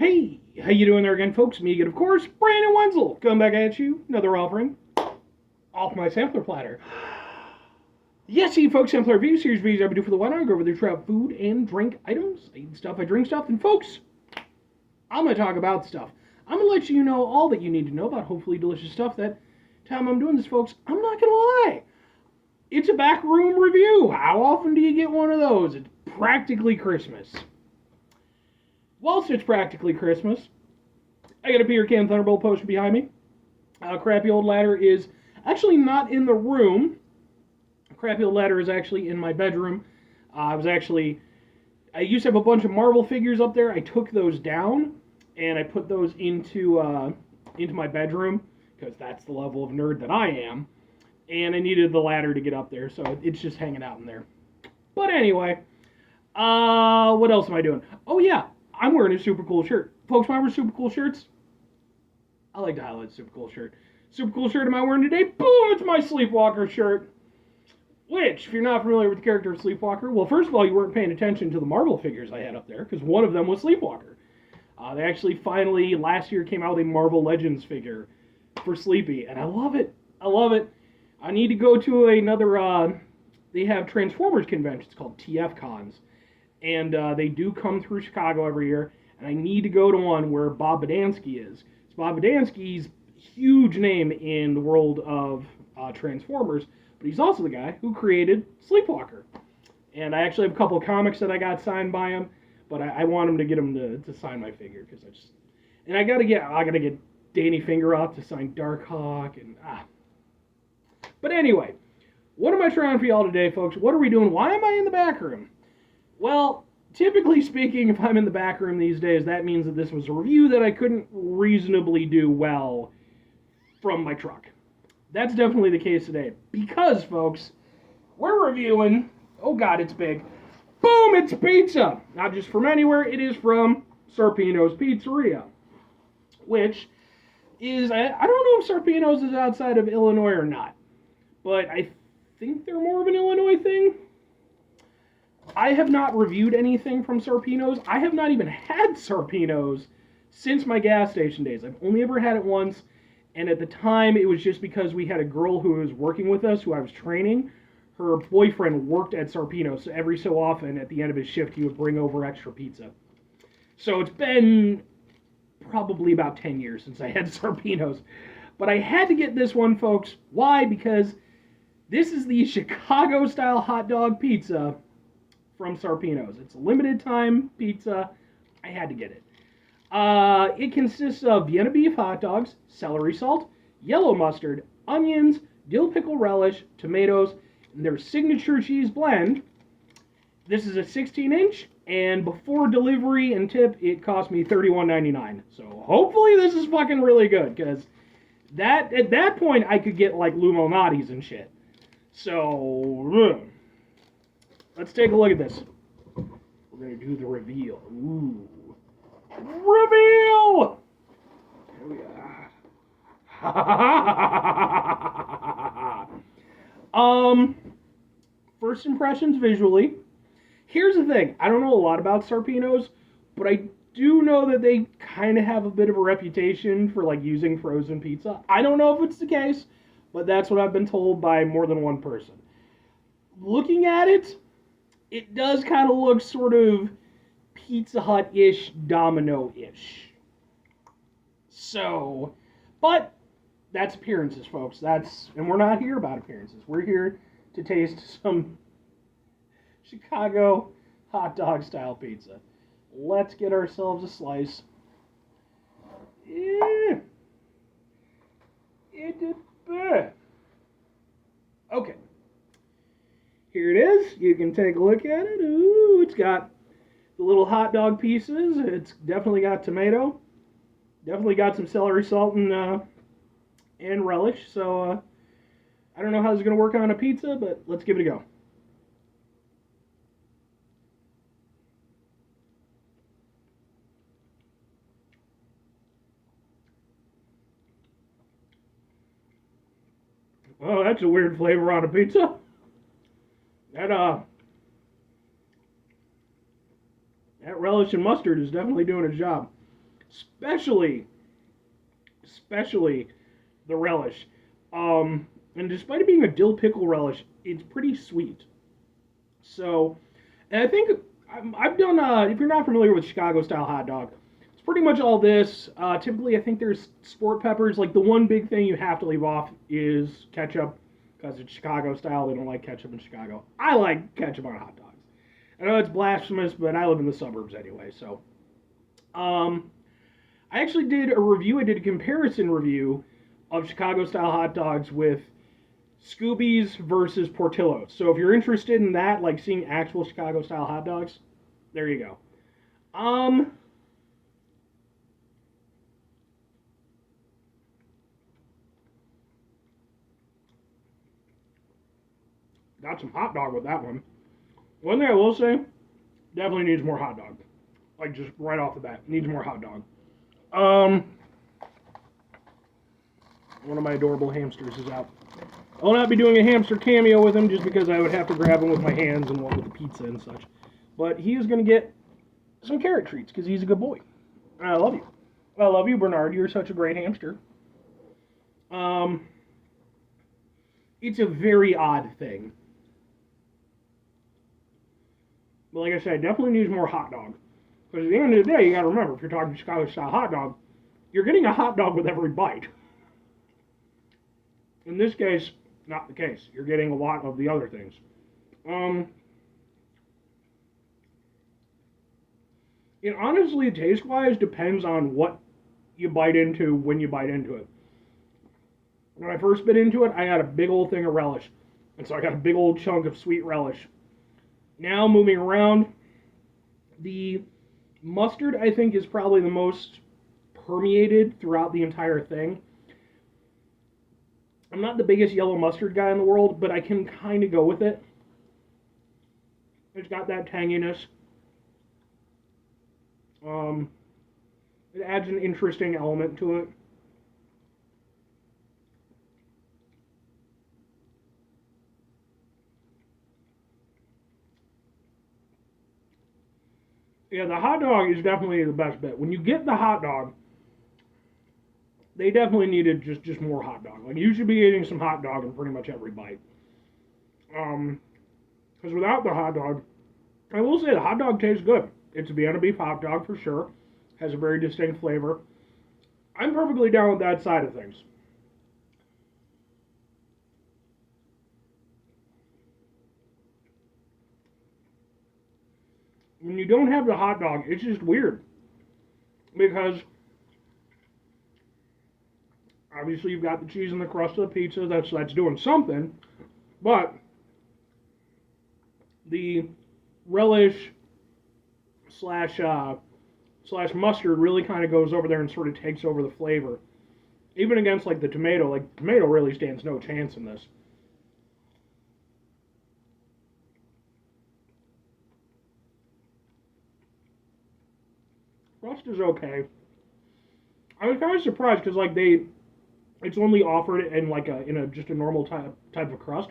Hey, how you doing there again, folks? Me again, of course, Brandon Wenzel. Coming back at you, another offering off my sampler platter. Yes, you folks, sampler review series videos I do for the wine. I go over there, try out food and drink items. I eat stuff, I drink stuff, and folks, I'm going to talk about stuff. I'm going to let you know all that you need to know about hopefully delicious stuff. That time I'm doing this, folks, I'm not going to lie. It's a backroom review. How often do you get one of those? It's practically Christmas. Whilst it's practically Christmas, I got a beer can Thunderbolt potion behind me. Crappy old ladder is actually not in the room. Crappy old ladder is actually in my bedroom. I used to have a bunch of Marvel figures up there. I took those down and I put those into my bedroom because that's the level of nerd that I am. And I needed the ladder to get up there, so it's just hanging out in there. But anyway, what else am I doing? Oh yeah, I'm wearing a super cool shirt. Folks, when I wear super cool shirts, I like to highlight super cool shirt. Super cool shirt am I wearing today? Boom, it's my Sleepwalker shirt. Which, if you're not familiar with the character of Sleepwalker, well, first of all, you weren't paying attention to the Marvel figures I had up there, because one of them was Sleepwalker. They actually finally, last year, came out with a Marvel Legends figure for Sleepy, and I love it. I love it. I need to go to another, they have Transformers conventions called TF Cons, and they do come through Chicago every year, and I need to go to one where Bob Badansky is. So Bob Badansky's huge name in the world of Transformers, but he's also the guy who created Sleepwalker. And I actually have a couple of comics that I got signed by him, but I want him to get him to sign my figure because I gotta get Danny Fingeroff to sign Darkhawk and But anyway, what am I trying for y'all today, folks? What are we doing? Why am I in the back room? Well, typically speaking, if I'm in the back room these days, that means that this was a review that I couldn't reasonably do well from my truck. That's definitely the case today. Because, folks, we're reviewing, oh god, it's big. Boom, it's pizza! Not just from anywhere, it is from Sarpino's Pizzeria. Which is, I don't know if Sarpino's is outside of Illinois or not. But I think they're more of an Illinois thing. I have not reviewed anything from Sarpino's. I have not even had Sarpino's since my gas station days. I've only ever had it once, and at the time it was just because we had a girl who was working with us, who I was training. Her boyfriend worked at Sarpino's, so every so often at the end of his shift he would bring over extra pizza. So it's been probably about 10 years since I had Sarpino's. But I had to get this one, folks. Why? Because this is the Chicago-style hot dog pizza from Sarpino's. It's a limited-time pizza. I had to get it. It consists of Vienna beef hot dogs, celery salt, yellow mustard, onions, dill pickle relish, tomatoes, and their signature cheese blend. This is a 16-inch, and before delivery and tip, it cost me $31.99. So hopefully this is fucking really good, because at that point, I could get, like, Lou Malnati's and shit. So, let's take a look at this. We're going to do the reveal. Ooh. Reveal! Here we are. First impressions visually. Here's the thing. I don't know a lot about Sarpino's, but I do know that they kind of have a bit of a reputation for, like, using frozen pizza. I don't know if it's the case, but that's what I've been told by more than one person. Looking at it, it does kind of look sort of Pizza Hut-ish, Domino-ish. So, but that's appearances, folks. And we're not here about appearances. We're here to taste some Chicago hot dog style pizza. Let's get ourselves a slice. Yeah. Okay. Here it is. You can take a look at it. Ooh, it's got the little hot dog pieces. It's definitely got tomato. Definitely got some celery salt and relish. So I don't know how this is going to work on a pizza, but let's give it a go. Oh, that's a weird flavor on a pizza. That relish and mustard is definitely doing its job. especially especially the relish. And despite it being a dill pickle relish, it's pretty sweet. So, and I think I've done. If you're not familiar with Chicago style hot dog, it's pretty much all this. Typically, I think there's sport peppers. Like the one big thing you have to leave off is ketchup, because it's Chicago style. They don't like ketchup in Chicago. I like ketchup on hot dogs. I know it's blasphemous, but I live in the suburbs anyway. So, um, I actually did a review. I did a comparison review of Chicago style hot dogs with Scooby's versus Portillo's. So if you're interested in that, like seeing actual Chicago style hot dogs, there you go. Um, got some hot dog with that one. One thing I will say, definitely needs more hot dog. Like just right off the bat, needs more hot dog. Um, one of my adorable hamsters is out. I will not be doing a hamster cameo with him just because I would have to grab him with my hands and what with the pizza and such. But he is going to get some carrot treats because he's a good boy. And I love you. I love you, Bernard. You're such a great hamster. Um, it's a very odd thing. But like I said, definitely needs more hot dog. Because at the end of the day, you got to remember, if you're talking Chicago style hot dog, you're getting a hot dog with every bite. In this case, not the case. You're getting a lot of the other things. It honestly, taste-wise, depends on what you bite into when you bite into it. When I first bit into it, I had a big old thing of relish. And so I got a big old chunk of sweet relish. Now, moving around, the mustard, I think, is probably the most permeated throughout the entire thing. I'm not the biggest yellow mustard guy in the world, but I can kind of go with it. It's got that tanginess. It adds an interesting element to it. Yeah, the hot dog is definitely the best bit. When you get the hot dog, they definitely needed just more hot dog. Like you should be eating some hot dog in pretty much every bite. Because without the hot dog, I will say the hot dog tastes good. It's a Vienna beef hot dog for sure. Has a very distinct flavor. I'm perfectly down with that side of things. When you don't have the hot dog, it's just weird. Because obviously you've got the cheese and the crust of the pizza, that's doing something. But the relish slash mustard really kind of goes over there and sort of takes over the flavor. Even against like the tomato, like tomato really stands no chance in this. Crust is okay. I was kind of surprised because like it's only offered in like a just a normal type of crust.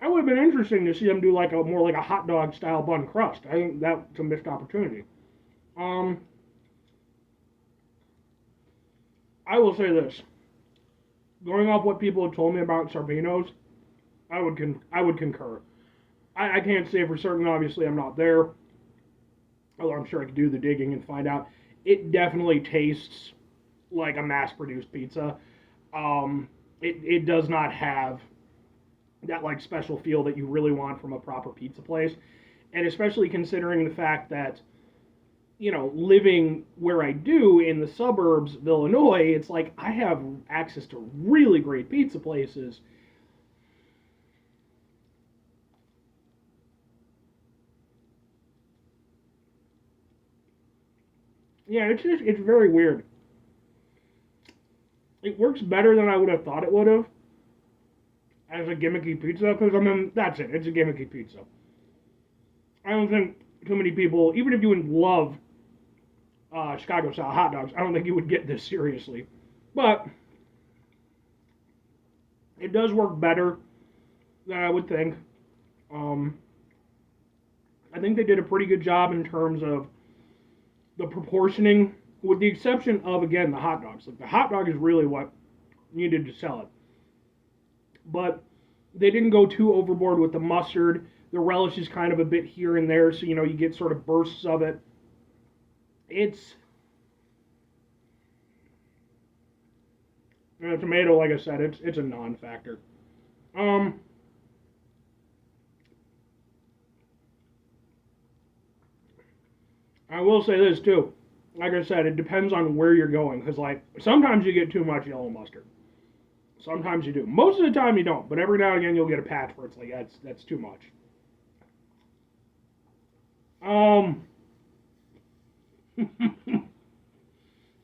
That would have been interesting to see them do like a more like a hot dog style bun crust. I think that's a missed opportunity. Um, I will say this: going off what people have told me about Sarpinos, I would concur. I can't say for certain. Obviously, I'm not there, although I'm sure I could do the digging and find out. It definitely tastes like a mass-produced pizza. It does not have that like special feel that you really want from a proper pizza place, and especially considering the fact that living where I do in the suburbs of Illinois, it's like I have access to really great pizza places. Yeah, it's very weird. It works better than I would have thought it would have as a gimmicky pizza because I mean that's it. It's a gimmicky pizza. I don't think too many people, even if you would love Chicago style hot dogs, I don't think you would get this seriously. But it does work better than I would think. Um, I think they did a pretty good job in terms of the proportioning with the exception of, again, the hot dogs. Like, the hot dog is really what needed to sell it. But they didn't go too overboard with the mustard. The relish is kind of a bit here and there, so, you get sort of bursts of it. Tomato, like I said, it's a non-factor. I will say this too. Like I said, it depends on where you're going, because like sometimes you get too much yellow mustard. Sometimes you do. Most of the time you don't, but every now and again you'll get a patch where it's like that's too much.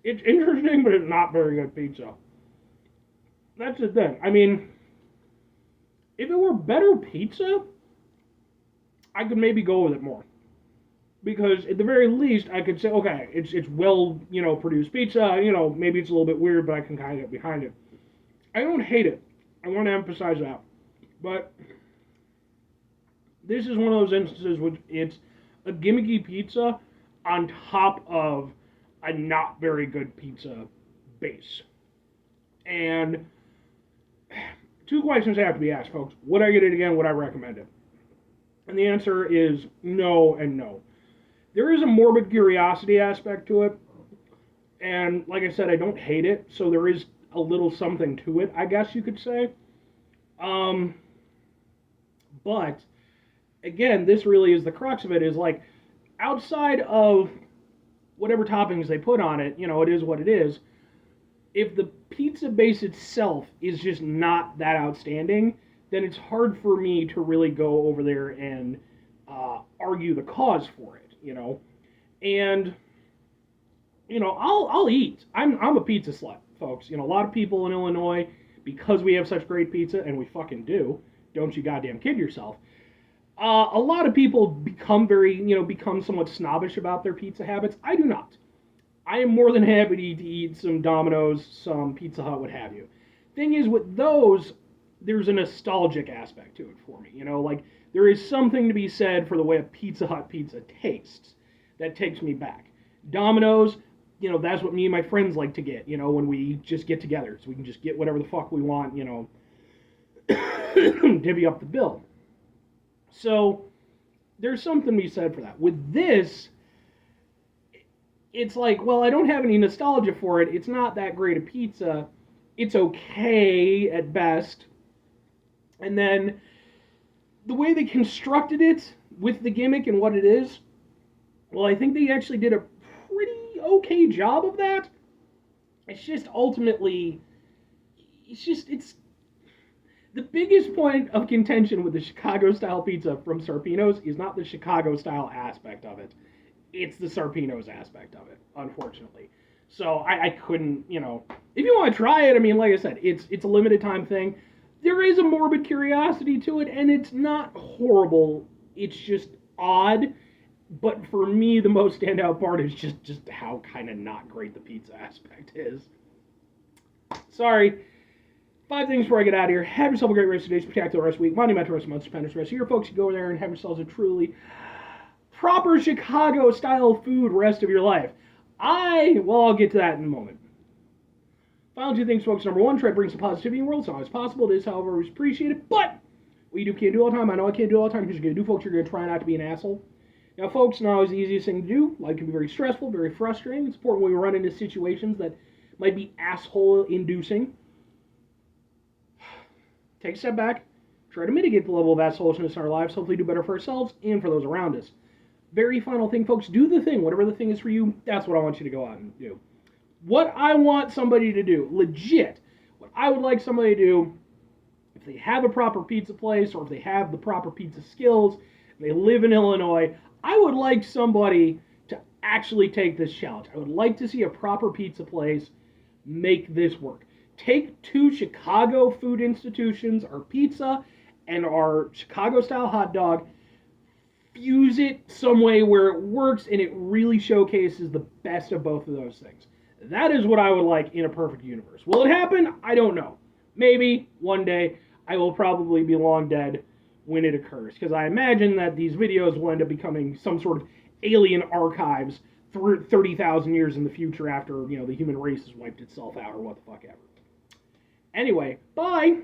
It's interesting, but it's not very good pizza. That's the thing. I mean, if it were better pizza, I could maybe go with it more. Because at the very least, I could say, okay, it's well, produced pizza. Maybe it's a little bit weird, but I can kind of get behind it. I don't hate it. I want to emphasize that. But this is one of those instances where it's a gimmicky pizza on top of a not very good pizza base. And two questions have to be asked, folks. Would I get it again? Would I recommend it? And the answer is no and no. There is a morbid curiosity aspect to it. And like I said, I don't hate it. So there is a little something to it, I guess you could say. But again, this really is the crux of it, is like outside of whatever toppings they put on it, it is what it is. If the pizza base itself is just not that outstanding, then it's hard for me to really go over there and argue the cause for it, And I'll eat. I'm a pizza slut, folks. A lot of people in Illinois, because we have such great pizza, and we fucking do. Don't you goddamn kid yourself. A lot of people become become somewhat snobbish about their pizza habits. I do not. I am more than happy to eat some Domino's, some Pizza Hut, what have you. Thing is, with those, there's a nostalgic aspect to it for me. Like, there is something to be said for the way a Pizza Hut pizza tastes. That takes me back. Domino's, that's what me and my friends like to get, when we just get together. So we can just get whatever the fuck we want, divvy up the bill. So, there's something to be said for that. With this, it's like, well, I don't have any nostalgia for it. It's not that great a pizza. It's okay at best. And then the way they constructed it with the gimmick and what it is, well, I think they actually did a pretty okay job of that. It's just ultimately, it's the biggest point of contention with the Chicago-style pizza from Sarpino's is not the Chicago-style aspect of it. It's the Sarpino's aspect of it, unfortunately. So I couldn't, if you want to try it, I mean, like I said, it's a limited time thing. There is a morbid curiosity to it, and it's not horrible. It's just odd. But for me, the most standout part is just how kind of not great the pizza aspect is. Sorry. 5 things before I get out of here. Have yourself a great rest of the day, spectacular rest of the week, monumental rest of the month, stupendous rest of your folks. You go over there and have yourselves a truly proper Chicago-style food rest of your life. I'll get to that in a moment. Final 2 things, folks. Number 1, try to bring some positivity in the world. It's not always possible. It is, however, always appreciated. But what you can't do all the time. I know I can't do it all the time because you're going to do, folks. You're going to try not to be an asshole. Now, folks, not always the easiest thing to do. Life can be very stressful, very frustrating. It's important when we run into situations that might be asshole-inducing. Take a step back. Try to mitigate the level of assholishness in our lives. Hopefully do better for ourselves and for those around us. Very final thing, folks. Do the thing. Whatever the thing is for you, that's what I want you to go out and do. What I want somebody to do, legit, what I would like somebody to do, if they have a proper pizza place or if they have the proper pizza skills, and they live in Illinois, I would like somebody to actually take this challenge. I would like to see a proper pizza place make this work. Take 2 Chicago food institutions, our pizza and our Chicago-style hot dog, fuse it some way where it works and it really showcases the best of both of those things. That is what I would like in a perfect universe. Will it happen? I don't know. Maybe one day. I will probably be long dead when it occurs, because I imagine that these videos will end up becoming some sort of alien archives 30,000 years in the future after, the human race has wiped itself out or what the fuck ever. Anyway, bye.